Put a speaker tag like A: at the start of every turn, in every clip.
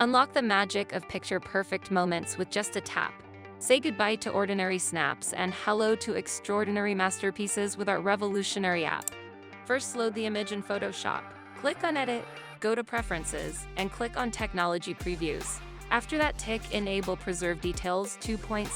A: Unlock the magic of picture-perfect moments with just a tap. Say goodbye to ordinary snaps and hello to extraordinary masterpieces with our revolutionary app. First, load the image in Photoshop. Click on Edit, go to Preferences, and click on Technology Previews. After that, tick Enable Preserve Details 2.0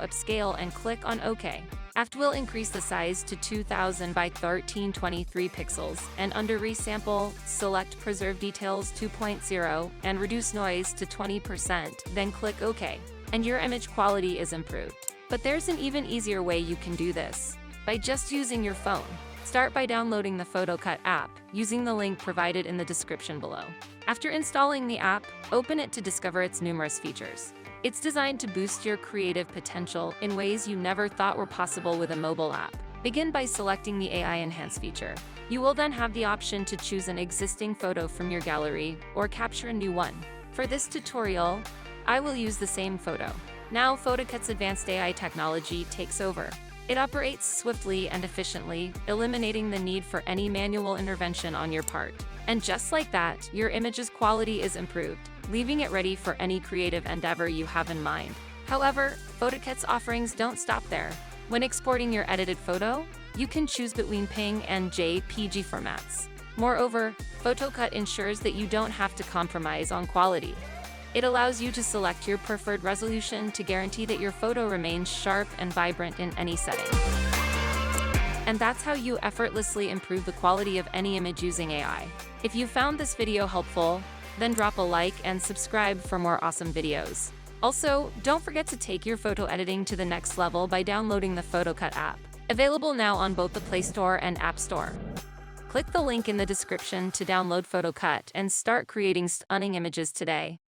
A: Upscale and click on OK. After we'll increase the size to 2000 by 1323 pixels, and under Resample, select Preserve Details 2.0 and reduce noise to 20%, then click OK. And your image quality is improved. But there's an even easier way you can do this. By just using your phone. Start by downloading the PhotoCut app, using the link provided in the description below. After installing the app, open it to discover its numerous features. It's designed to boost your creative potential in ways you never thought were possible with a mobile app. Begin by selecting the AI Enhance feature. You will then have the option to choose an existing photo from your gallery or capture a new one. For this tutorial, I will use the same photo. Now, PhotoCut's advanced AI technology takes over. It operates swiftly and efficiently, eliminating the need for any manual intervention on your part. And just like that, your image's quality is improved, leaving it ready for any creative endeavor you have in mind. However, PhotoCut's offerings don't stop there. When exporting your edited photo, you can choose between PNG and JPG formats. Moreover, PhotoCut ensures that you don't have to compromise on quality. It allows you to select your preferred resolution to guarantee that your photo remains sharp and vibrant in any setting. And that's how you effortlessly improve the quality of any image using AI. If you found this video helpful, then drop a like and subscribe for more awesome videos. Also, don't forget to take your photo editing to the next level by downloading the PhotoCut app, available now on both the Play Store and App Store. Click the link in the description to download PhotoCut and start creating stunning images today.